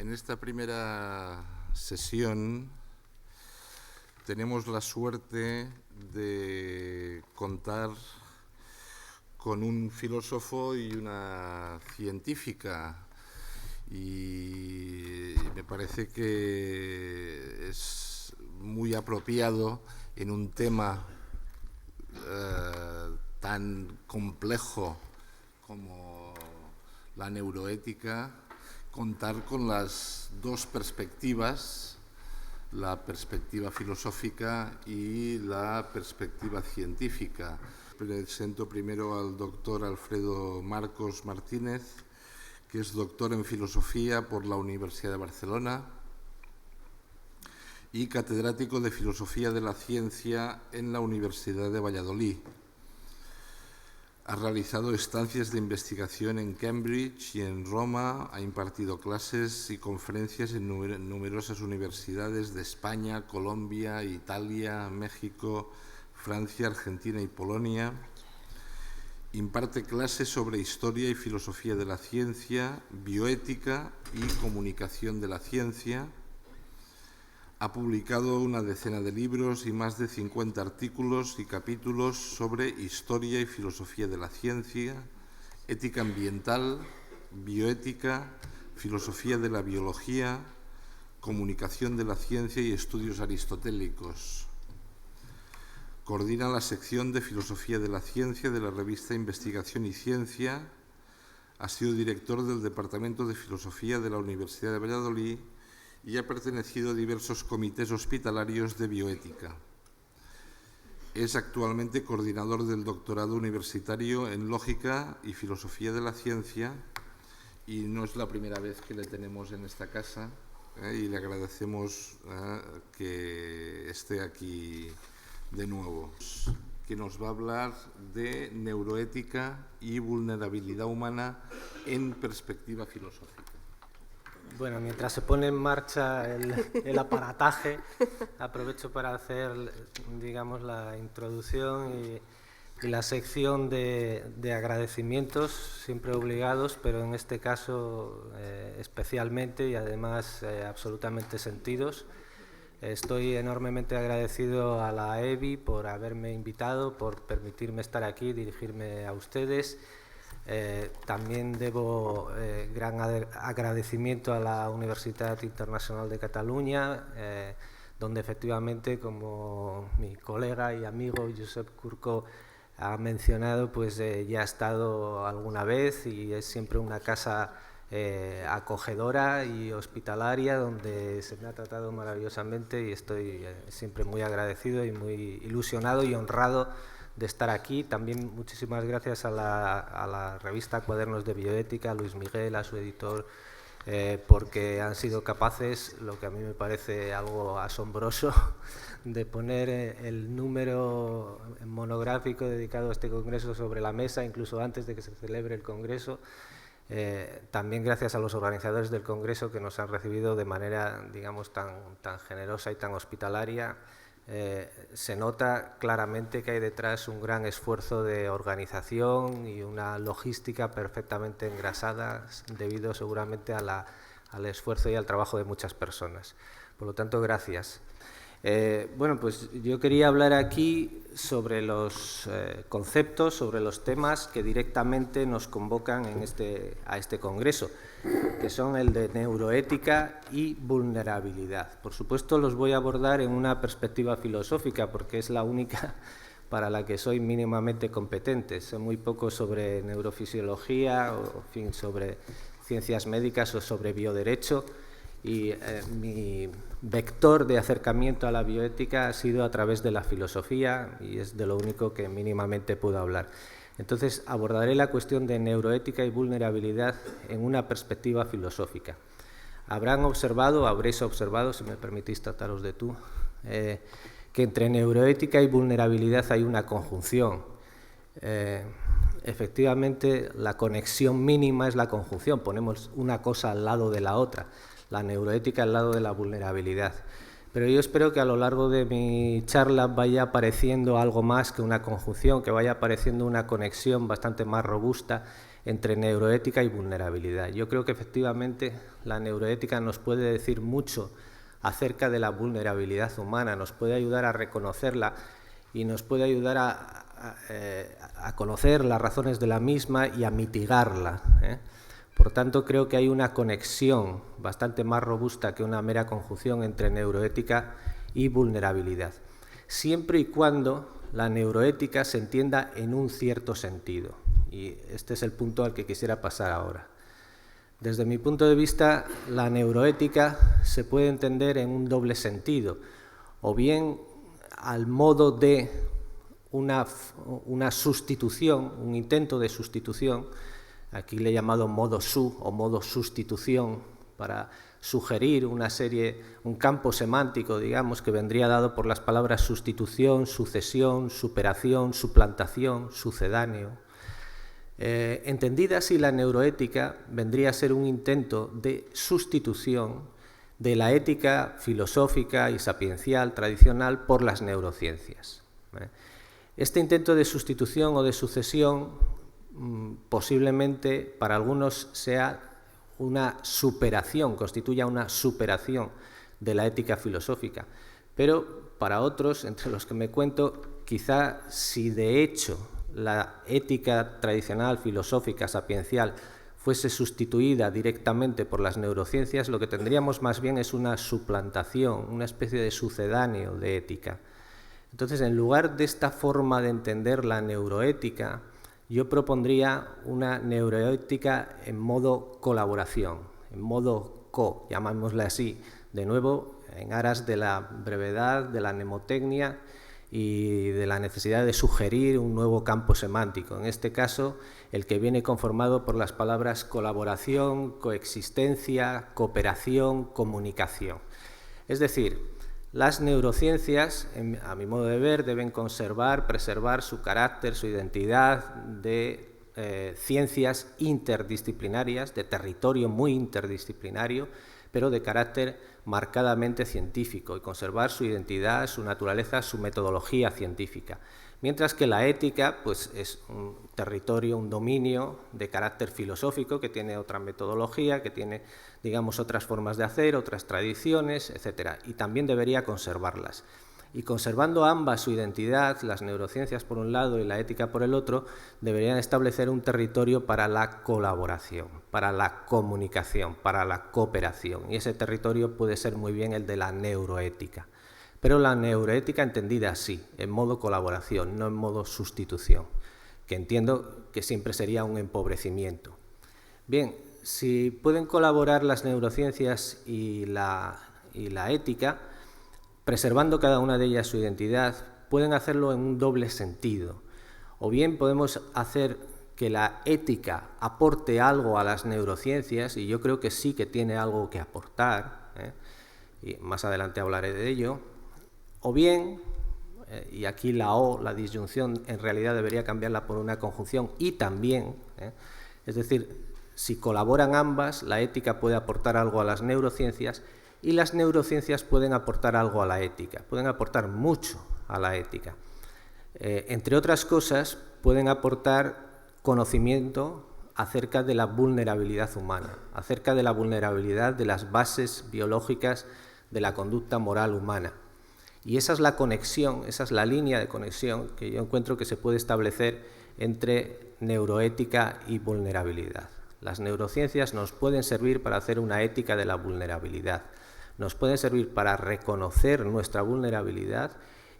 En esta primera sesión tenemos la suerte de contar con un filósofo y una científica, y me parece que es muy apropiado en un tema tan complejo como la neuroética contar con las dos perspectivas, la perspectiva filosófica y la perspectiva científica. Presento primero al doctor Alfredo Marcos Martínez, que es doctor en Filosofía por la Universidad de Barcelona y catedrático de Filosofía de la Ciencia en la Universidad de Valladolid. Ha realizado estancias de investigación en Cambridge y en Roma, ha impartido clases y conferencias en numerosas universidades de España, Colombia, Italia, México, Francia, Argentina y Polonia. Imparte clases sobre historia y filosofía de la ciencia, bioética y comunicación de la ciencia. Ha publicado una decena de libros y más de 50 artículos y capítulos sobre historia y filosofía de la ciencia, ética ambiental, bioética, filosofía de la biología, comunicación de la ciencia y estudios aristotélicos. Coordina la sección de Filosofía de la Ciencia de la revista Investigación y Ciencia. Ha sido director del Departamento de Filosofía de la Universidad de Valladolid y ha pertenecido a diversos comités hospitalarios de bioética. Es actualmente coordinador del doctorado universitario en Lógica y Filosofía de la Ciencia, y no es la primera vez que le tenemos en esta casa, y le agradecemos que esté aquí de nuevo, que nos va a hablar de neuroética y vulnerabilidad humana en perspectiva filosófica. Bueno, mientras se pone en marcha el aparataje, aprovecho para hacer, digamos, la introducción y la sección de agradecimientos, siempre obligados, pero en este caso especialmente y además absolutamente sentidos. Estoy enormemente agradecido a la EBI por haberme invitado, por permitirme estar aquí, dirigirme a ustedes. También debo gran agradecimiento a la Universitat Internacional de Cataluña, donde efectivamente, como mi colega y amigo Josep Curcó ha mencionado, pues ya ha estado alguna vez y es siempre una casa acogedora y hospitalaria donde se me ha tratado maravillosamente, y estoy siempre muy agradecido y muy ilusionado y honrado de estar aquí. También muchísimas gracias a la revista Cuadernos de Bioética, a Luis Miguel, a su editor, porque han sido capaces, lo que a mí me parece algo asombroso, de poner el número monográfico dedicado a este congreso sobre la mesa, incluso antes de que se celebre el congreso. También gracias a los organizadores del congreso, que nos han recibido de manera, digamos, tan generosa y tan hospitalaria. Se nota claramente que hay detrás un gran esfuerzo de organización y una logística perfectamente engrasada, debido seguramente al esfuerzo y al trabajo de muchas personas. Por lo tanto, gracias. Bueno, pues yo quería hablar aquí sobre los conceptos, sobre los temas que directamente nos convocan a este congreso, que son el de neuroética y vulnerabilidad. Por supuesto, los voy a abordar en una perspectiva filosófica, porque es la única para la que soy mínimamente competente. Sé muy poco sobre neurofisiología, o en fin, sobre ciencias médicas o sobre bioderecho, y mi vector de acercamiento a la bioética ha sido a través de la filosofía, y es de lo único que mínimamente puedo hablar. Entonces, abordaré la cuestión de neuroética y vulnerabilidad en una perspectiva filosófica. Habréis observado, si me permitís trataros de tú, que entre neuroética y vulnerabilidad hay una conjunción. Efectivamente, la conexión mínima es la conjunción, ponemos una cosa al lado de la otra, la neuroética al lado de la vulnerabilidad. Pero yo espero que a lo largo de mi charla vaya apareciendo algo más que una conjunción, que vaya apareciendo una conexión bastante más robusta entre neuroética y vulnerabilidad. Yo creo que efectivamente la neuroética nos puede decir mucho acerca de la vulnerabilidad humana, nos puede ayudar a reconocerla y nos puede ayudar a conocer las razones de la misma y a mitigarla, ¿eh? Por tanto, creo que hay una conexión bastante más robusta que una mera conjunción entre neuroética y vulnerabilidad, siempre y cuando la neuroética se entienda en un cierto sentido. Y este es el punto al que quisiera pasar ahora. Desde mi punto de vista, la neuroética se puede entender en un doble sentido, o bien al modo de una sustitución, un intento de sustitución. Aquí le he llamado modo su o modo sustitución para sugerir un campo semántico, digamos, que vendría dado por las palabras sustitución, sucesión, superación, suplantación, sucedáneo. Entendida así, la neuroética vendría a ser un intento de sustitución de la ética filosófica y sapiencial tradicional por las neurociencias. Este intento de sustitución o de sucesión posiblemente para algunos sea una superación, constituya una superación de la ética filosófica, pero para otros, entre los que me cuento, quizá si de hecho la ética tradicional, filosófica, sapiencial, fuese sustituida directamente por las neurociencias, lo que tendríamos más bien es una suplantación, una especie de sucedáneo de ética. Entonces, en lugar de esta forma de entender la neuroética, yo propondría una neuroética en modo colaboración, en modo llamámosla así, de nuevo, en aras de la brevedad, de la mnemotecnia y de la necesidad de sugerir un nuevo campo semántico. En este caso, el que viene conformado por las palabras colaboración, coexistencia, cooperación, comunicación. Es decir, las neurociencias, a mi modo de ver, deben preservar su carácter, su identidad de ciencias interdisciplinarias, de territorio muy interdisciplinario, pero de carácter marcadamente científico, y conservar su identidad, su naturaleza, su metodología científica. Mientras que la ética pues, es un territorio, un dominio de carácter filosófico que tiene otra metodología, que tiene, digamos, otras formas de hacer, otras tradiciones, etc. Y también debería conservarlas. Y conservando ambas su identidad, las neurociencias por un lado y la ética por el otro, deberían establecer un territorio para la colaboración, para la comunicación, para la cooperación. Y ese territorio puede ser muy bien el de la neuroética. Pero la neuroética entendida así, en modo colaboración, no en modo sustitución, que entiendo que siempre sería un empobrecimiento. Bien, si pueden colaborar las neurociencias y la ética, preservando cada una de ellas su identidad, pueden hacerlo en un doble sentido. O bien podemos hacer que la ética aporte algo a las neurociencias, y yo creo que sí que tiene algo que aportar, y más adelante hablaré de ello. O bien, y aquí la disyunción en realidad debería cambiarla por una conjunción y también, es decir, si colaboran ambas, la ética puede aportar algo a las neurociencias y las neurociencias pueden aportar algo a la ética, pueden aportar mucho a la ética. Entre otras cosas, pueden aportar conocimiento acerca de la vulnerabilidad humana, acerca de la vulnerabilidad de las bases biológicas de la conducta moral humana. Y esa es la conexión, esa es la línea de conexión que yo encuentro que se puede establecer entre neuroética y vulnerabilidad. Las neurociencias nos pueden servir para hacer una ética de la vulnerabilidad, nos pueden servir para reconocer nuestra vulnerabilidad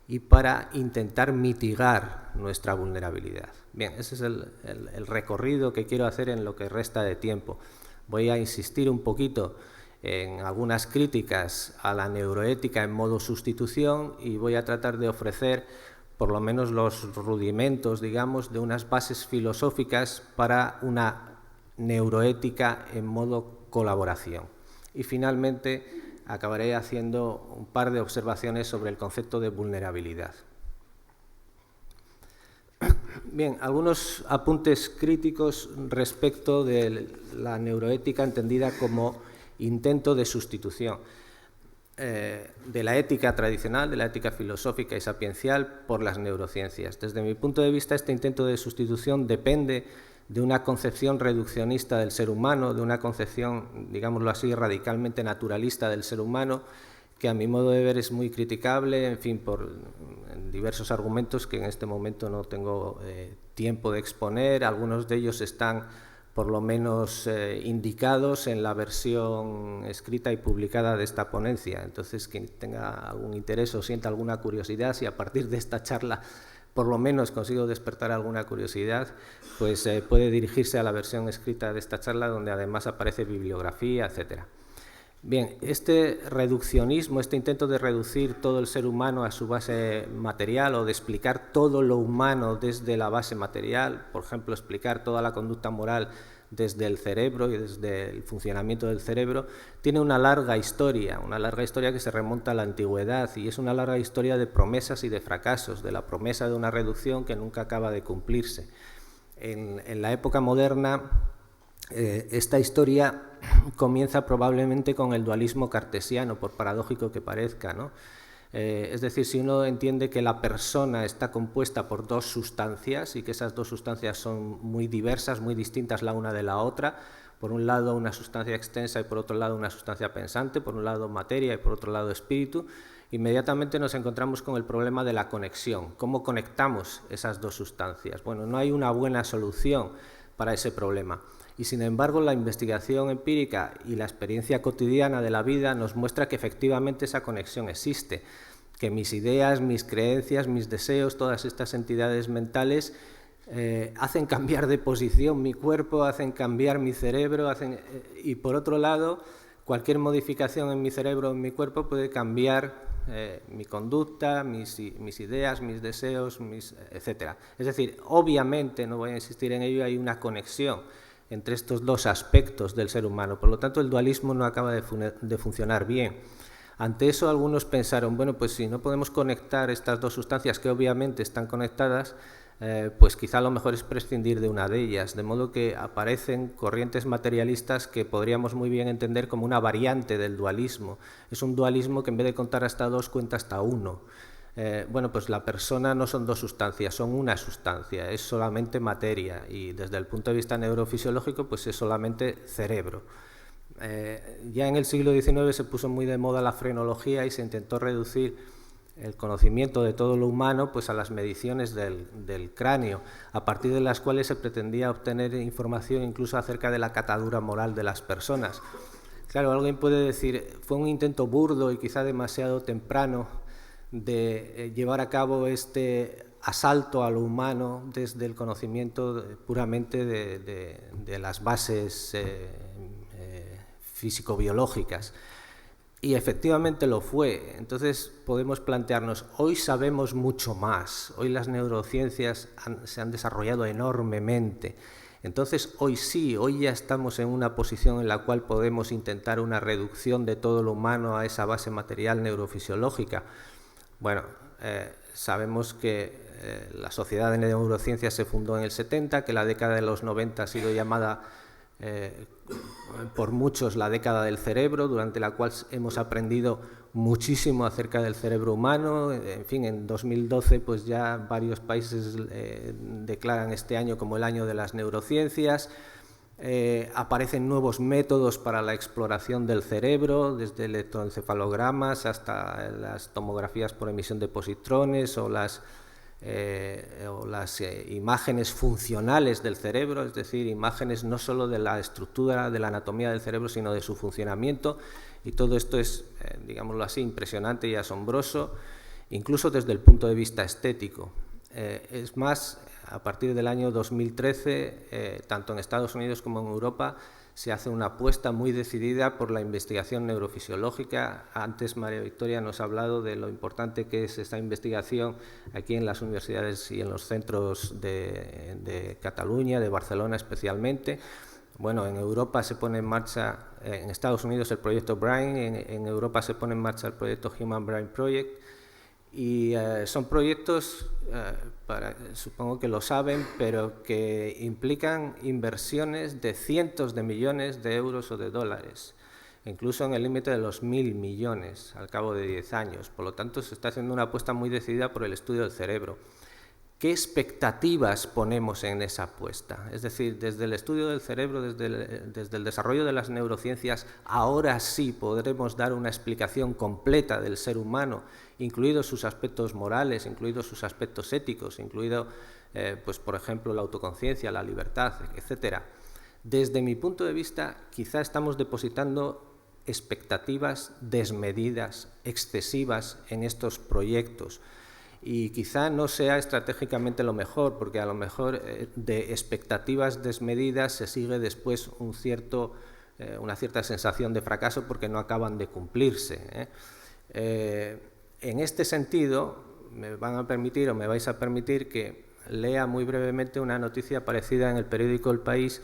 y para intentar mitigar nuestra vulnerabilidad. Bien, ese es el recorrido que quiero hacer en lo que resta de tiempo. Voy a insistir un poquito en algunas críticas a la neuroética en modo sustitución y voy a tratar de ofrecer por lo menos los rudimentos, digamos, de unas bases filosóficas para una neuroética en modo colaboración. Y finalmente acabaré haciendo un par de observaciones sobre el concepto de vulnerabilidad. Bien, algunos apuntes críticos respecto de la neuroética entendida como intento de sustitución de la ética tradicional, de la ética filosófica y sapiencial por las neurociencias. Desde mi punto de vista, este intento de sustitución depende de una concepción reduccionista del ser humano, de una concepción, digámoslo así, radicalmente naturalista del ser humano, que a mi modo de ver es muy criticable, en fin, por diversos argumentos que en este momento no tengo tiempo de exponer. Algunos de ellos están por lo menos indicados en la versión escrita y publicada de esta ponencia. Entonces, quien tenga algún interés o sienta alguna curiosidad, si a partir de esta charla por lo menos consigo despertar alguna curiosidad, pues puede dirigirse a la versión escrita de esta charla, donde además aparece bibliografía, etcétera. Bien, este reduccionismo, este intento de reducir todo el ser humano a su base material o de explicar todo lo humano desde la base material, por ejemplo, explicar toda la conducta moral desde el cerebro y desde el funcionamiento del cerebro, tiene una larga historia que se remonta a la antigüedad, y es una larga historia de promesas y de fracasos, de la promesa de una reducción que nunca acaba de cumplirse. En la época moderna, esta historia comienza probablemente con el dualismo cartesiano, por paradójico que parezca, ¿no? Es decir, si uno entiende que la persona está compuesta por dos sustancias y que esas dos sustancias son muy diversas, muy distintas la una de la otra, por un lado una sustancia extensa y por otro lado una sustancia pensante, por un lado materia y por otro lado espíritu, inmediatamente nos encontramos con el problema de la conexión. ¿Cómo conectamos esas dos sustancias? Bueno, no hay una buena solución para ese problema. Y sin embargo, la investigación empírica y la experiencia cotidiana de la vida nos muestra que efectivamente esa conexión existe, que mis ideas, mis creencias, mis deseos, todas estas entidades mentales hacen cambiar de posición mi cuerpo, hacen cambiar mi cerebro, y por otro lado, cualquier modificación en mi cerebro o en mi cuerpo puede cambiar mi conducta, mis ideas, mis deseos, etcétera. Es decir, obviamente, no voy a insistir en ello, hay una conexión entre estos dos aspectos del ser humano. Por lo tanto, el dualismo no acaba de funcionar bien. Ante eso, algunos pensaron, bueno, pues si no podemos conectar estas dos sustancias, que obviamente están conectadas, pues quizá lo mejor es prescindir de una de ellas, de modo que aparecen corrientes materialistas que podríamos muy bien entender como una variante del dualismo. Es un dualismo que en vez de contar hasta dos, cuenta hasta uno. Bueno, pues la persona no son dos sustancias, son una sustancia, es solamente materia, y desde el punto de vista neurofisiológico pues es solamente cerebro. Ya en el siglo XIX se puso muy de moda la frenología y se intentó reducir el conocimiento de todo lo humano pues a las mediciones del cráneo, a partir de las cuales se pretendía obtener información incluso acerca de la catadura moral de las personas. Claro, alguien puede decir, fue un intento burdo y quizá demasiado temprano de llevar a cabo este asalto a lo humano desde el conocimiento puramente de las bases físico-biológicas. Y efectivamente lo fue. Entonces podemos plantearnos, hoy sabemos mucho más, hoy las neurociencias se han desarrollado enormemente. Entonces hoy sí, hoy ya estamos en una posición en la cual podemos intentar una reducción de todo lo humano a esa base material neurofisiológica. Bueno, sabemos que la Sociedad de Neurociencias se fundó en el 70, que la década de los 90 ha sido llamada por muchos la década del cerebro, durante la cual hemos aprendido muchísimo acerca del cerebro humano. En fin, en 2012 pues ya varios países declaran este año como el año de las neurociencias. Aparecen nuevos métodos para la exploración del cerebro, desde electroencefalogramas hasta las tomografías por emisión de positrones o las imágenes funcionales del cerebro, es decir, imágenes no solo de la estructura, de la anatomía del cerebro, sino de su funcionamiento, y todo esto es, digámoslo así, impresionante y asombroso, incluso desde el punto de vista estético. Es más, a partir del año 2013, tanto en Estados Unidos como en Europa, se hace una apuesta muy decidida por la investigación neurofisiológica. Antes María Victoria nos ha hablado de lo importante que es esta investigación aquí en las universidades y en los centros de Cataluña, de Barcelona especialmente. Bueno, en Europa se pone en marcha, en Estados Unidos el proyecto BRAIN, en Europa se pone en marcha el proyecto Human Brain Project, y son proyectos, supongo que lo saben, pero que implican inversiones de cientos de millones de euros o de dólares, incluso en el límite de los 1.000 millones al cabo de 10 años. Por lo tanto, se está haciendo una apuesta muy decidida por el estudio del cerebro. ¿qué expectativas ponemos en esa apuesta? Es decir, desde el estudio del cerebro, desde el desarrollo de las neurociencias, ahora sí podremos dar una explicación completa del ser humano, incluidos sus aspectos morales, incluidos sus aspectos éticos, incluido, pues, por ejemplo, la autoconciencia, la libertad, etcétera. Desde mi punto de vista, quizá estamos depositando expectativas desmedidas, excesivas en estos proyectos. Y quizá no sea estratégicamente lo mejor, porque a lo mejor de expectativas desmedidas se sigue después una cierta sensación de fracaso porque no acaban de cumplirse. En este sentido, me van a permitir o me vais a permitir que lea muy brevemente una noticia aparecida en el periódico El País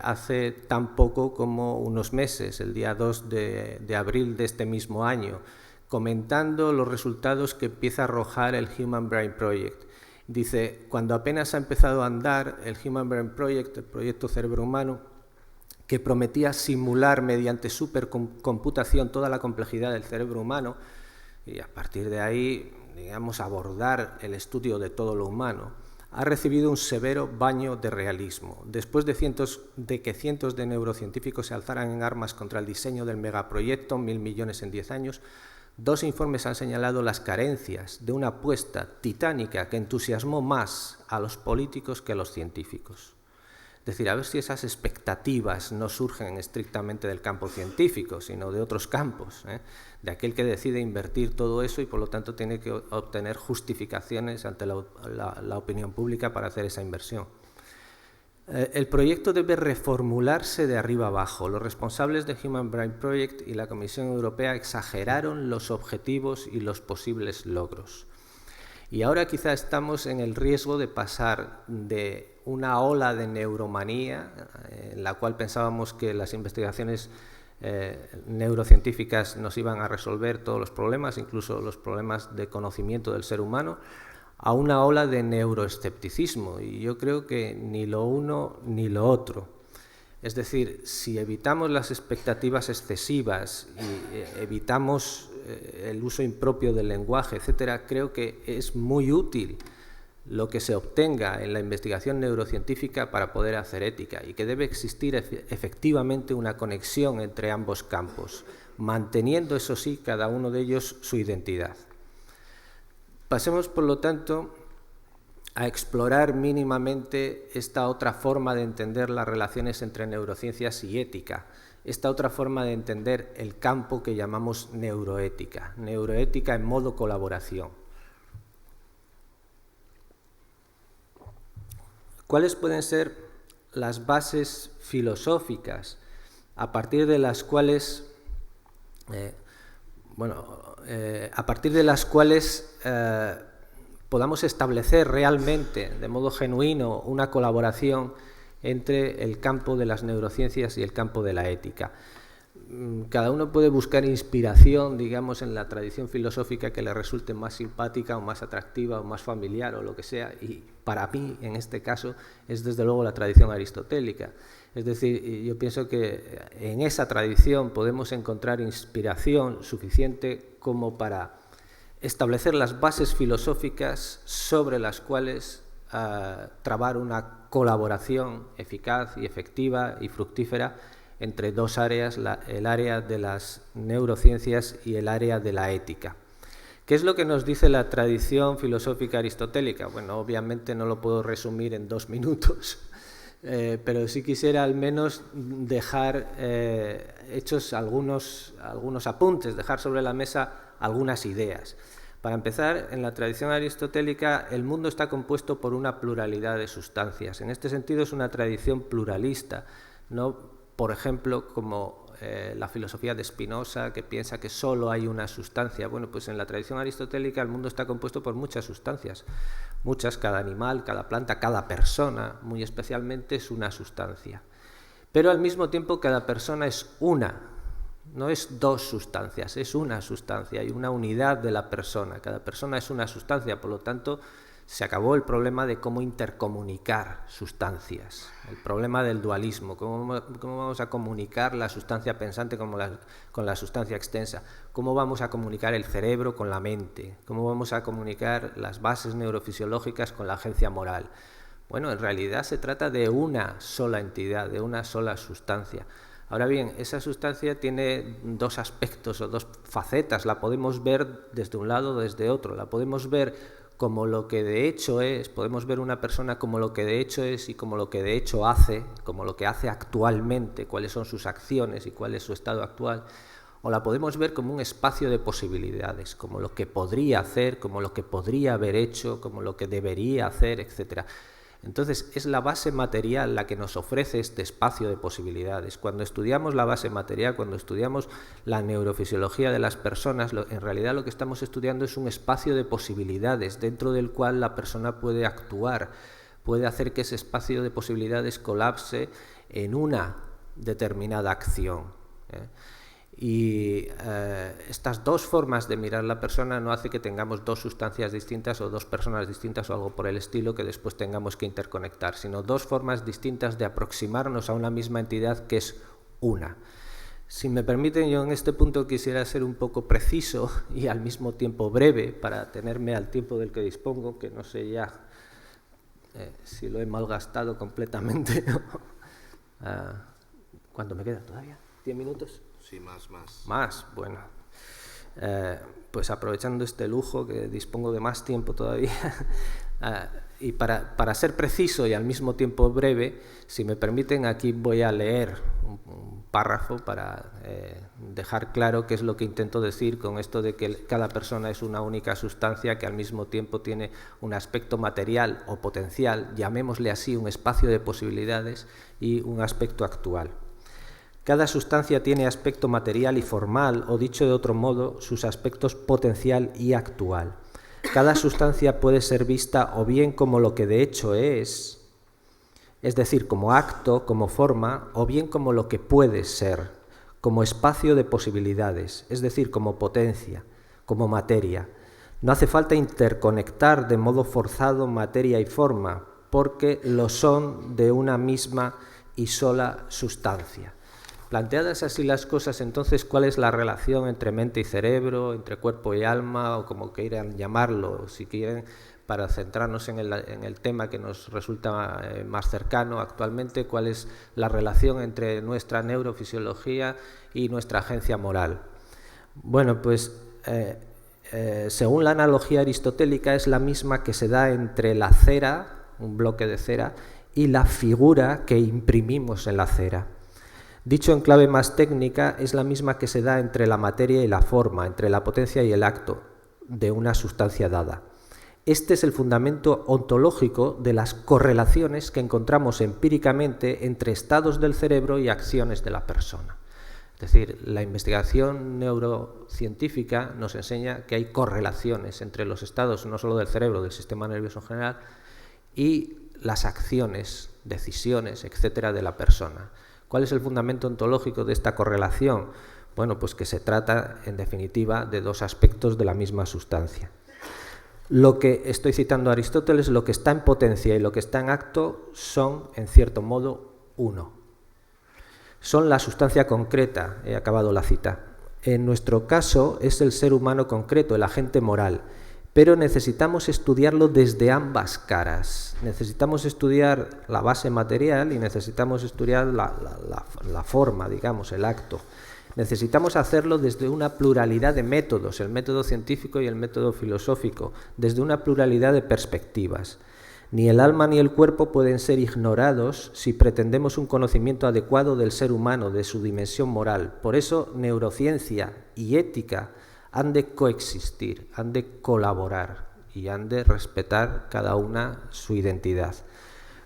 hace tan poco como unos meses, el día 2 de abril de este mismo año, comentando los resultados que empieza a arrojar el Human Brain Project. Dice, cuando apenas ha empezado a andar el Human Brain Project, el proyecto Cerebro Humano, que prometía simular mediante supercomputación toda la complejidad del cerebro humano y a partir de ahí, digamos, abordar el estudio de todo lo humano, ha recibido un severo baño de realismo. Después de que cientos de neurocientíficos se alzaran en armas contra el diseño del megaproyecto, 1.000 millones en 10 años, 2 informes han señalado las carencias de una apuesta titánica que entusiasmó más a los políticos que a los científicos. Es decir, a ver si esas expectativas no surgen estrictamente del campo científico, sino de otros campos, de aquel que decide invertir todo eso y por lo tanto tiene que obtener justificaciones ante la opinión pública para hacer esa inversión. El proyecto debe reformularse de arriba abajo. Los responsables de Human Brain Project y la Comisión Europea exageraron los objetivos y los posibles logros. Y ahora quizá estamos en el riesgo de pasar de una ola de neuromanía, en la cual pensábamos que las investigaciones neurocientíficas nos iban a resolver todos los problemas, incluso los problemas de conocimiento del ser humano, a una ola de neuroescepticismo. Y yo creo que ni lo uno ni lo otro. Es decir, si evitamos las expectativas excesivas y evitamos el uso impropio del lenguaje, etcétera, creo que es muy útil lo que se obtenga en la investigación neurocientífica para poder hacer ética y que debe existir efectivamente una conexión entre ambos campos, manteniendo, eso sí, cada uno de ellos su identidad. Pasemos, por lo tanto, a explorar mínimamente esta otra forma de entender las relaciones entre neurociencias y ética, esta otra forma de entender el campo que llamamos neuroética en modo colaboración. ¿Cuáles pueden ser las bases filosóficas a partir de las cuales, podamos establecer realmente, de modo genuino, una colaboración entre el campo de las neurociencias y el campo de la ética? Cada uno puede buscar inspiración, digamos, en la tradición filosófica que le resulte más simpática o más atractiva o más familiar o lo que sea, y para mí, en este caso, es desde luego la tradición aristotélica. Es decir, yo pienso que en esa tradición podemos encontrar inspiración suficiente como para establecer las bases filosóficas sobre las cuales trabar una colaboración eficaz y efectiva y fructífera entre dos áreas, el área de las neurociencias y el área de la ética. ¿Qué es lo que nos dice la tradición filosófica aristotélica? Bueno, obviamente no lo puedo resumir en 2 minutos, pero sí quisiera al menos dejar hechos algunos apuntes, dejar sobre la mesa algunas ideas. Para empezar, en la tradición aristotélica el mundo está compuesto por una pluralidad de sustancias. En este sentido es una tradición pluralista, no, por ejemplo, como la filosofía de Spinoza, que piensa que solo hay una sustancia. Bueno, pues en la tradición aristotélica el mundo está compuesto por muchas sustancias, muchas, cada animal, cada planta, cada persona, muy especialmente, es una sustancia. Pero al mismo tiempo cada persona es una, no es 2 sustancias, es una sustancia, hay una unidad de la persona, cada persona es una sustancia, por lo tanto, Se acabó el problema de cómo intercomunicar sustancias, el problema del dualismo, cómo vamos a comunicar la sustancia pensante con la sustancia extensa, cómo vamos a comunicar el cerebro con la mente, cómo vamos a comunicar las bases neurofisiológicas con la agencia moral. Bueno, en realidad se trata de una sola entidad, de una sola sustancia. Ahora bien, esa sustancia tiene dos aspectos o dos facetas, la podemos ver desde un lado o desde otro, la podemos ver como lo que de hecho es, podemos ver una persona como lo que de hecho es y como lo que de hecho hace, como lo que hace actualmente, cuáles son sus acciones y cuál es su estado actual, o la podemos ver como un espacio de posibilidades, como lo que podría hacer, como lo que podría haber hecho, como lo que debería hacer, etc. Entonces, es la base material la que nos ofrece este espacio de posibilidades. Cuando estudiamos la base material, cuando estudiamos la neurofisiología de las personas, en realidad lo que estamos estudiando es un espacio de posibilidades dentro del cual la persona puede actuar, puede hacer que ese espacio de posibilidades colapse en una determinada acción. Y estas dos formas de mirar la persona no hace que tengamos dos sustancias distintas o dos personas distintas o algo por el estilo que después tengamos que interconectar, sino dos formas distintas de aproximarnos a una misma entidad que es una. Si me permiten, yo en este punto quisiera ser un poco preciso y al mismo tiempo breve para tenerme al tiempo del que dispongo, que no sé ya si lo he malgastado completamente. ¿Cuánto me queda todavía? ¿10 minutos? Sí, más. Más, bueno. Pues aprovechando este lujo, que dispongo de más tiempo todavía, y para ser preciso y al mismo tiempo breve, si me permiten, aquí voy a leer un párrafo para dejar claro qué es lo que intento decir con esto de que cada persona es una única sustancia que al mismo tiempo tiene un aspecto material o potencial, llamémosle así, un espacio de posibilidades y un aspecto actual. Cada sustancia tiene aspecto material y formal, o dicho de otro modo, sus aspectos potencial y actual. Cada sustancia puede ser vista o bien como lo que de hecho es decir, como acto, como forma, o bien como lo que puede ser, como espacio de posibilidades, es decir, como potencia, como materia. No hace falta interconectar de modo forzado materia y forma, porque lo son de una misma y sola sustancia. Planteadas así las cosas, entonces, ¿cuál es la relación entre mente y cerebro, entre cuerpo y alma, o como quieran llamarlo, si quieren, para centrarnos en el tema que nos resulta más cercano actualmente? ¿Cuál es la relación entre nuestra neurofisiología y nuestra agencia moral? Bueno, pues según la analogía aristotélica, es la misma que se da entre la cera, un bloque de cera, y la figura que imprimimos en la cera. Dicho en clave más técnica, es la misma que se da entre la materia y la forma, entre la potencia y el acto de una sustancia dada. Este es el fundamento ontológico de las correlaciones que encontramos empíricamente entre estados del cerebro y acciones de la persona. Es decir, la investigación neurocientífica nos enseña que hay correlaciones entre los estados no solo del cerebro, del sistema nervioso en general, y las acciones, decisiones, etcétera, de la persona. ¿Cuál es el fundamento ontológico de esta correlación? Bueno, pues que se trata, en definitiva, de dos aspectos de la misma sustancia. Lo que estoy citando a Aristóteles, lo que está en potencia y lo que está en acto son, en cierto modo, uno. Son la sustancia concreta, he acabado la cita. En nuestro caso es el ser humano concreto, el agente moral, pero necesitamos estudiarlo desde ambas caras. Necesitamos estudiar la base material y necesitamos estudiar la forma, digamos, el acto. Necesitamos hacerlo desde una pluralidad de métodos, el método científico y el método filosófico, desde una pluralidad de perspectivas. Ni el alma ni el cuerpo pueden ser ignorados si pretendemos un conocimiento adecuado del ser humano, de su dimensión moral. Por eso, neurociencia y ética han de coexistir, han de colaborar y han de respetar cada una su identidad.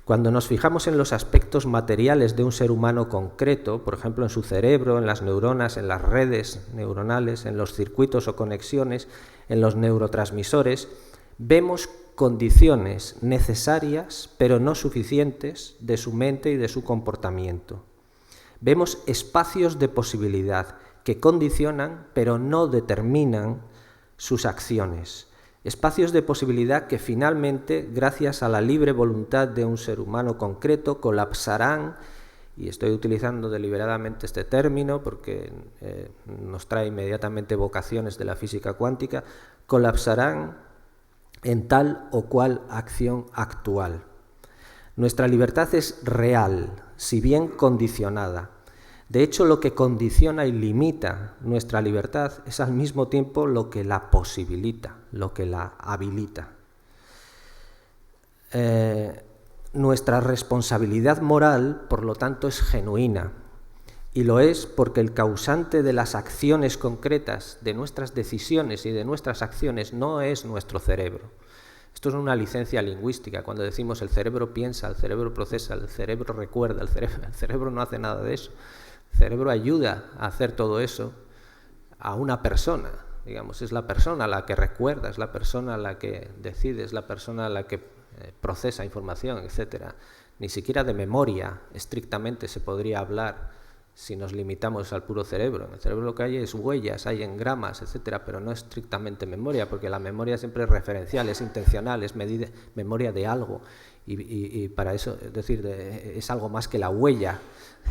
Cuando nos fijamos en los aspectos materiales de un ser humano concreto, por ejemplo en su cerebro, en las neuronas, en las redes neuronales, en los circuitos o conexiones, en los neurotransmisores, vemos condiciones necesarias pero no suficientes de su mente y de su comportamiento. Vemos espacios de posibilidad que condicionan pero no determinan sus acciones. Espacios de posibilidad que finalmente, gracias a la libre voluntad de un ser humano concreto, colapsarán, y estoy utilizando deliberadamente este término porque nos trae inmediatamente vocaciones de la física cuántica, colapsarán en tal o cual acción actual. Nuestra libertad es real, si bien condicionada. De hecho, lo que condiciona y limita nuestra libertad es al mismo tiempo lo que la posibilita, lo que la habilita. Nuestra responsabilidad moral, por lo tanto, es genuina, y lo es porque el causante de las acciones concretas, de nuestras decisiones y de nuestras acciones, no es nuestro cerebro. Esto es una licencia lingüística. Cuando decimos el cerebro piensa, el cerebro procesa, el cerebro recuerda, el cerebro no hace nada de eso. El cerebro ayuda a hacer todo eso a una persona, digamos, es la persona la que recuerda, es la persona la que decide, es la persona la que procesa información, etc. Ni siquiera de memoria estrictamente se podría hablar si nos limitamos al puro cerebro. En el cerebro lo que hay es huellas, hay engramas, etc., pero no estrictamente memoria, porque la memoria siempre es referencial, es intencional, es memoria de algo. Y para eso, es decir, es algo más que la huella,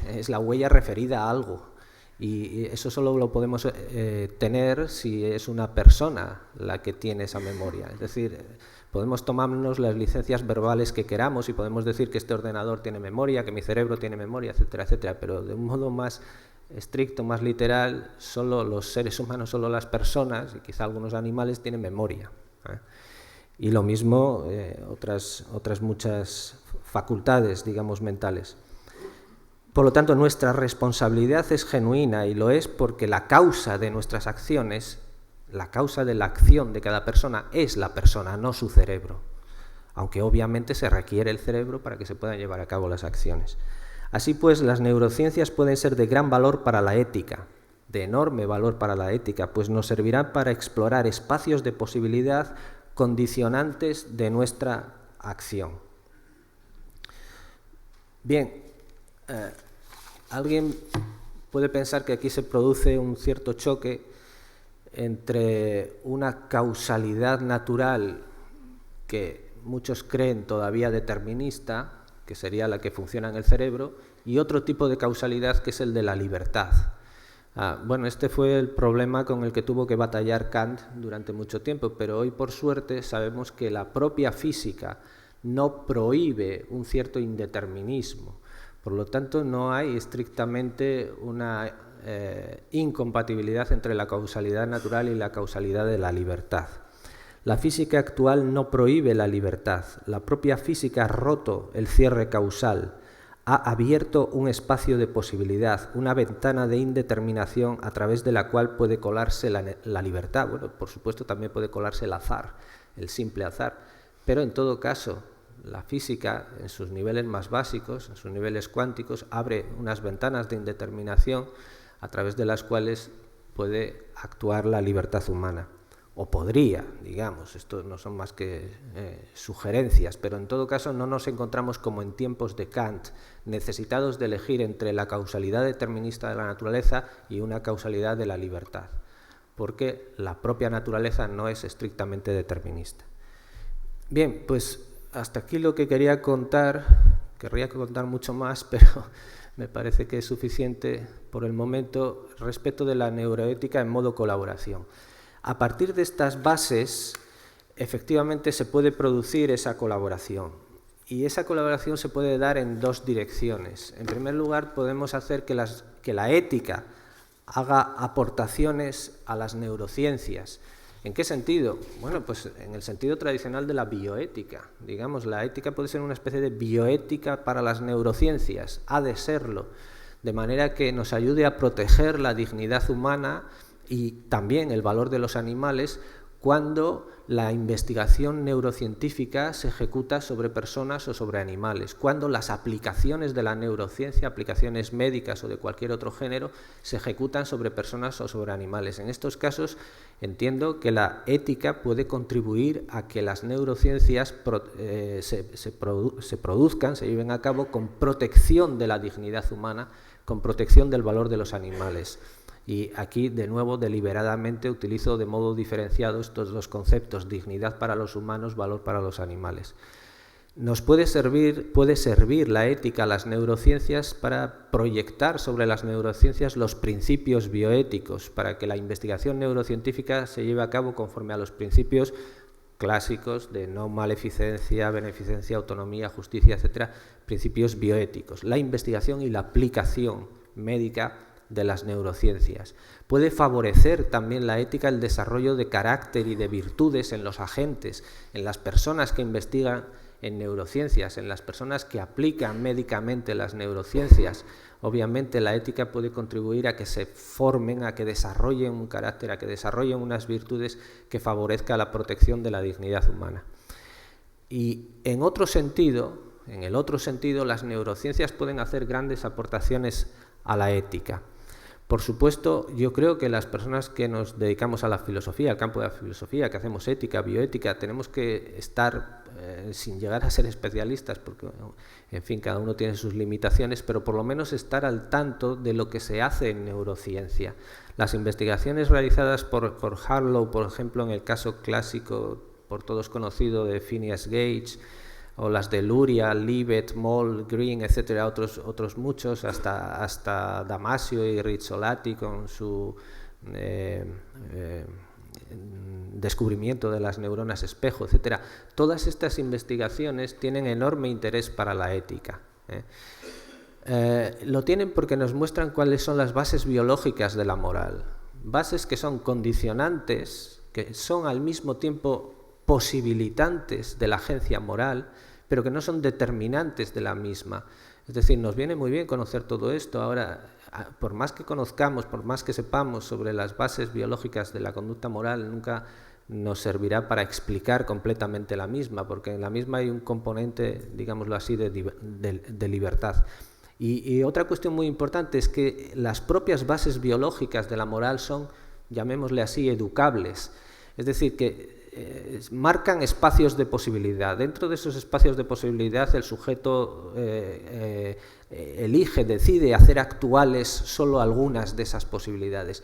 es la huella referida a algo. Y eso solo lo podemos tener si es una persona la que tiene esa memoria. Es decir, podemos tomarnos las licencias verbales que queramos y podemos decir que este ordenador tiene memoria, que mi cerebro tiene memoria, etcétera, etcétera, pero de un modo más estricto, más literal, solo los seres humanos, solo las personas y quizá algunos animales tienen memoria. Y lo mismo otras muchas facultades, digamos, mentales. Por lo tanto, nuestra responsabilidad es genuina y lo es porque la causa de nuestras acciones, la causa de la acción de cada persona es la persona, no su cerebro, aunque obviamente se requiere el cerebro para que se puedan llevar a cabo las acciones. Así pues, las neurociencias pueden ser de gran valor para la ética, de enorme valor para la ética, pues nos servirán para explorar espacios de posibilidad condicionantes de nuestra acción. Bien, alguien puede pensar que aquí se produce un cierto choque entre una causalidad natural que muchos creen todavía determinista, que sería la que funciona en el cerebro, y otro tipo de causalidad que es el de la libertad. Bueno, este fue el problema con el que tuvo que batallar Kant durante mucho tiempo, pero hoy por suerte sabemos que la propia física no prohíbe un cierto indeterminismo. Por lo tanto, no hay estrictamente una incompatibilidad entre la causalidad natural y la causalidad de la libertad. La física actual no prohíbe la libertad. La propia física ha roto el cierre causal, ha abierto un espacio de posibilidad, una ventana de indeterminación a través de la cual puede colarse la libertad. Bueno, por supuesto también puede colarse el azar, el simple azar, pero en todo caso la física en sus niveles más básicos, en sus niveles cuánticos, abre unas ventanas de indeterminación a través de las cuales puede actuar la libertad humana. O podría, digamos, esto no son más que sugerencias, pero en todo caso no nos encontramos como en tiempos de Kant, necesitados de elegir entre la causalidad determinista de la naturaleza y una causalidad de la libertad, porque la propia naturaleza no es estrictamente determinista. Bien, pues hasta aquí lo que quería contar mucho más, pero me parece que es suficiente por el momento respecto de la neuroética en modo colaboración. A partir de estas bases, efectivamente se puede producir esa colaboración. Y esa colaboración se puede dar en dos direcciones. En primer lugar, podemos hacer que la ética haga aportaciones a las neurociencias. ¿En qué sentido? Bueno, pues en el sentido tradicional de la bioética. Digamos, la ética puede ser una especie de bioética para las neurociencias, ha de serlo, de manera que nos ayude a proteger la dignidad humana y también el valor de los animales cuando la investigación neurocientífica se ejecuta sobre personas o sobre animales, cuando las aplicaciones de la neurociencia, aplicaciones médicas o de cualquier otro género, se ejecutan sobre personas o sobre animales. En estos casos entiendo que la ética puede contribuir a que las neurociencias se produzcan, se lleven a cabo con protección de la dignidad humana, con protección del valor de los animales. Y aquí, de nuevo, deliberadamente utilizo de modo diferenciado estos dos conceptos: dignidad para los humanos, valor para los animales. Nos puede servir la ética, las neurociencias, para proyectar sobre las neurociencias los principios bioéticos, para que la investigación neurocientífica se lleve a cabo conforme a los principios clásicos de no maleficencia, beneficencia, autonomía, justicia, etcétera, principios bioéticos. La investigación y la aplicación médica de las neurociencias. Puede favorecer también la ética el desarrollo de carácter y de virtudes en los agentes, en las personas que investigan en neurociencias, en las personas que aplican médicamente las neurociencias. Obviamente la ética puede contribuir a que se formen, a que desarrollen un carácter, a que desarrollen unas virtudes que favorezcan la protección de la dignidad humana. Y en el otro sentido, las neurociencias pueden hacer grandes aportaciones a la ética. Por supuesto, yo creo que las personas que nos dedicamos a la filosofía, al campo de la filosofía, que hacemos ética, bioética, tenemos que estar, sin llegar a ser especialistas, porque, en fin, cada uno tiene sus limitaciones, pero por lo menos estar al tanto de lo que se hace en neurociencia. Las investigaciones realizadas por Harlow, por ejemplo, en el caso clásico, por todos conocido, de Phineas Gage, o las de Luria, Libet, Moll, Green, etcétera, otros muchos, hasta Damasio y Rizzolatti con su descubrimiento de las neuronas espejo, etcétera. Todas estas investigaciones tienen enorme interés para la ética. Lo tienen porque nos muestran cuáles son las bases biológicas de la moral, bases que son condicionantes, que son al mismo tiempo posibilitantes de la agencia moral, pero que no son determinantes de la misma. Es decir, nos viene muy bien conocer todo esto. Ahora, por más que conozcamos, por más que sepamos sobre las bases biológicas de la conducta moral, nunca nos servirá para explicar completamente la misma, porque en la misma hay un componente, digámoslo así, de libertad. Y otra cuestión muy importante es que las propias bases biológicas de la moral son, llamémosle así, educables. Es decir, que marcan espacios de posibilidad. Dentro de esos espacios de posibilidad el sujeto decide hacer actuales solo algunas de esas posibilidades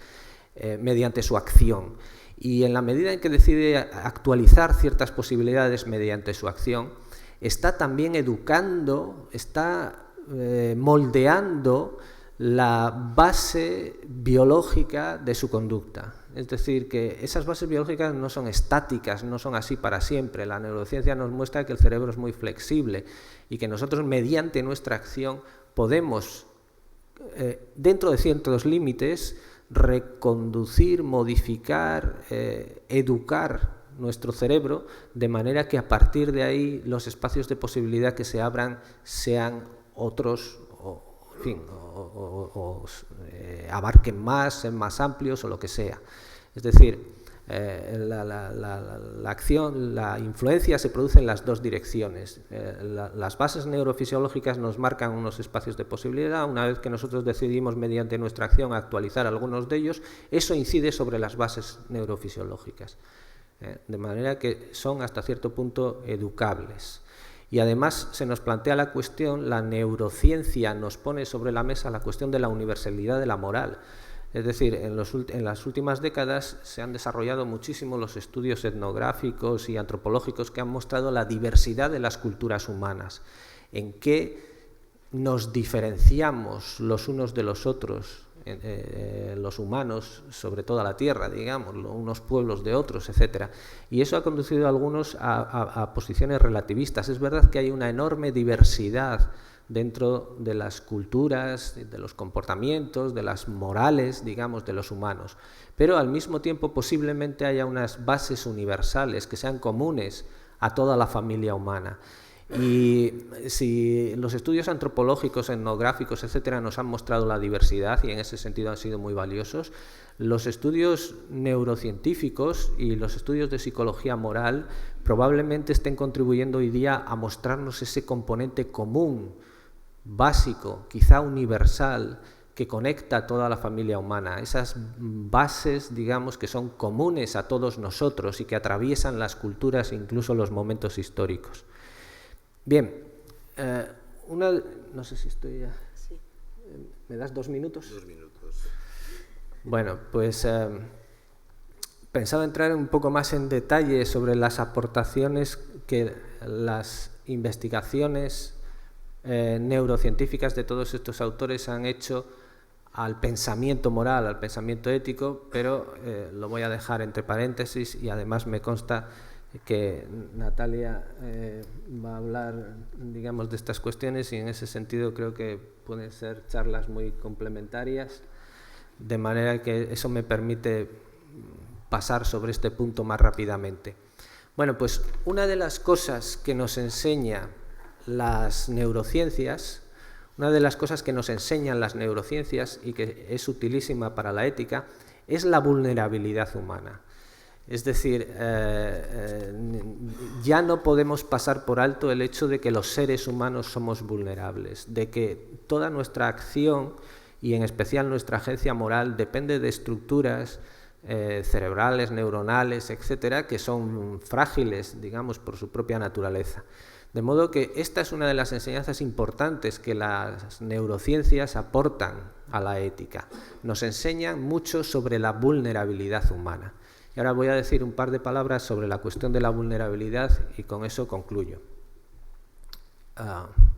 mediante su acción. Y en la medida en que decide actualizar ciertas posibilidades mediante su acción, está también educando, está moldeando la base biológica de su conducta. Es decir, que esas bases biológicas no son estáticas, no son así para siempre. La neurociencia nos muestra que el cerebro es muy flexible y que nosotros, mediante nuestra acción, podemos, dentro de ciertos límites, reconducir, modificar, educar nuestro cerebro, de manera que a partir de ahí los espacios de posibilidad que se abran sean otros, abarquen más, sean más amplios o lo que sea. Es decir, la acción, la influencia se produce en las dos direcciones. Las bases neurofisiológicas nos marcan unos espacios de posibilidad. Una vez que nosotros decidimos mediante nuestra acción actualizar algunos de ellos, eso incide sobre las bases neurofisiológicas, de manera que son hasta cierto punto educables. Y además se nos plantea la cuestión, la neurociencia nos pone sobre la mesa la cuestión de la universalidad de la moral. Es decir, en las últimas décadas se han desarrollado muchísimo los estudios etnográficos y antropológicos que han mostrado la diversidad de las culturas humanas, en qué nos diferenciamos los unos de los otros, los humanos sobre toda la Tierra, digamos, unos pueblos de otros, etcétera. Y eso ha conducido a algunos a posiciones relativistas. Es verdad que hay una enorme diversidad dentro de las culturas, de los comportamientos, de las morales, digamos, de los humanos. Pero al mismo tiempo posiblemente haya unas bases universales que sean comunes a toda la familia humana. Y si los estudios antropológicos, etnográficos, etcétera, nos han mostrado la diversidad y en ese sentido han sido muy valiosos, los estudios neurocientíficos y los estudios de psicología moral probablemente estén contribuyendo hoy día a mostrarnos ese componente común, básico, quizá universal, que conecta a toda la familia humana, esas bases, digamos, que son comunes a todos nosotros y que atraviesan las culturas e incluso los momentos históricos. Bien, no sé si estoy ya... Sí. ¿Me das 2 minutos? 2 minutos. Bueno, pues pensaba entrar un poco más en detalle sobre las aportaciones que las investigaciones neurocientíficas de todos estos autores han hecho al pensamiento moral, al pensamiento ético, pero lo voy a dejar entre paréntesis y además me consta que Natalia va a hablar, digamos, de estas cuestiones y en ese sentido creo que pueden ser charlas muy complementarias, de manera que eso me permite pasar sobre este punto más rápidamente. Bueno, pues una de las cosas que nos enseña las neurociencias, y que es utilísima para la ética, es la vulnerabilidad humana. Es decir, ya no podemos pasar por alto el hecho de que los seres humanos somos vulnerables, de que toda nuestra acción y en especial nuestra agencia moral depende de estructuras cerebrales, neuronales, etcétera, que son frágiles, digamos, por su propia naturaleza. De modo que esta es una de las enseñanzas importantes que las neurociencias aportan a la ética. Nos enseñan mucho sobre la vulnerabilidad humana. Y ahora voy a decir un par de palabras sobre la cuestión de la vulnerabilidad y con eso concluyo.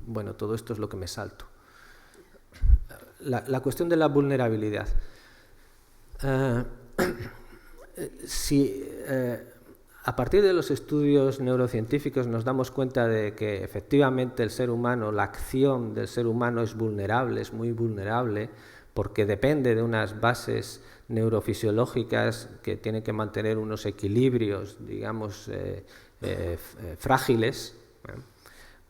Bueno, todo esto es lo que me salto. La cuestión de la vulnerabilidad. A partir de los estudios neurocientíficos nos damos cuenta de que efectivamente el ser humano, la acción del ser humano es vulnerable, es muy vulnerable, porque depende de unas bases neurofisiológicas que tienen que mantener unos equilibrios, digamos, frágiles.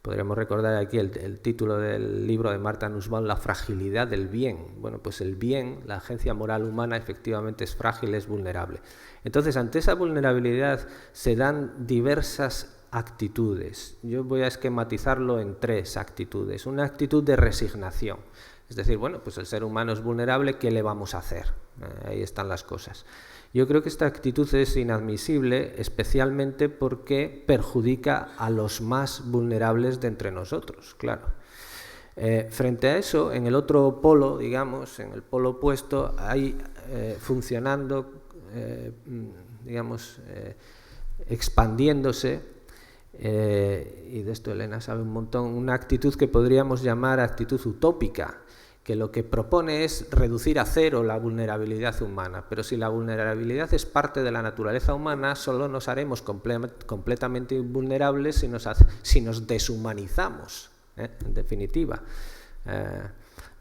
Podríamos recordar aquí el título del libro de Martha Nussbaum, La fragilidad del bien. Bueno, pues el bien, la agencia moral humana, efectivamente es frágil, es vulnerable. Entonces, ante esa vulnerabilidad se dan diversas actitudes. Yo voy a esquematizarlo en 3 actitudes. Una actitud de resignación. Es decir, bueno, pues el ser humano es vulnerable, ¿qué le vamos a hacer? Ahí están las cosas. Yo creo que esta actitud es inadmisible, especialmente porque perjudica a los más vulnerables de entre nosotros, claro. Frente a eso, en el otro polo, digamos, en el polo opuesto, hay funcionando, digamos, expandiéndose, y de esto Elena sabe un montón, una actitud que podríamos llamar actitud utópica, que lo que propone es reducir a 0 la vulnerabilidad humana. Pero si la vulnerabilidad es parte de la naturaleza humana, solo nos haremos completamente invulnerables si nos deshumanizamos, en definitiva.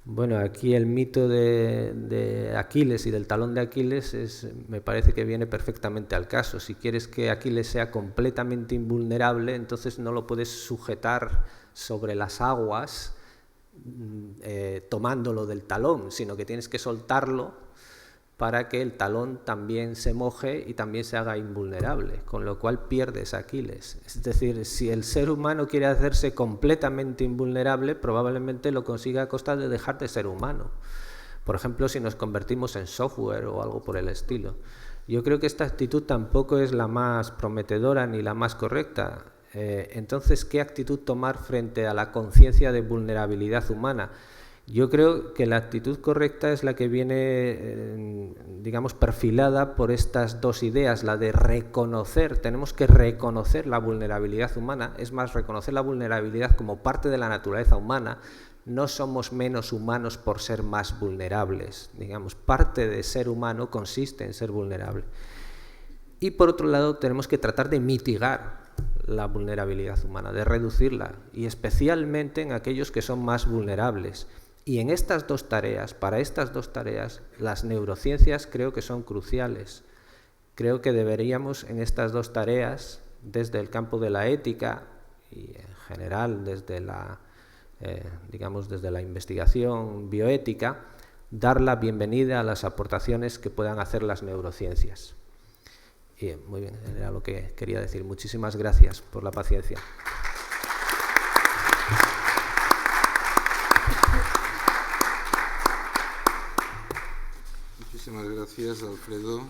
Bueno, aquí el mito de Aquiles y del talón de Aquiles me parece que viene perfectamente al caso. Si quieres que Aquiles sea completamente invulnerable, entonces no lo puedes sujetar sobre las aguas tomándolo del talón, sino que tienes que soltarlo para que el talón también se moje y también se haga invulnerable, con lo cual pierdes a Aquiles. Es decir, si el ser humano quiere hacerse completamente invulnerable, probablemente lo consiga a costa de dejar de ser humano. Por ejemplo, si nos convertimos en software o algo por el estilo. Yo creo que esta actitud tampoco es la más prometedora ni la más correcta. Entonces, ¿qué actitud tomar frente a la conciencia de vulnerabilidad humana? Yo creo que la actitud correcta es la que viene, digamos, perfilada por estas 2 ideas, la de reconocer, tenemos que reconocer la vulnerabilidad humana, es más, reconocer la vulnerabilidad como parte de la naturaleza humana. No somos menos humanos por ser más vulnerables, digamos, parte de ser humano consiste en ser vulnerable. Y por otro lado, tenemos que tratar de mitigar la vulnerabilidad humana, de reducirla, y especialmente en aquellos que son más vulnerables. Y en estas 2 tareas, para estas 2 tareas, las neurociencias creo que son cruciales. Creo que deberíamos en estas 2 tareas, desde el campo de la ética y en general desde la, digamos, desde la investigación bioética, dar la bienvenida a las aportaciones que puedan hacer las neurociencias. Y muy bien, era lo que quería decir. Muchísimas gracias por la paciencia. Muchísimas gracias, Alfredo.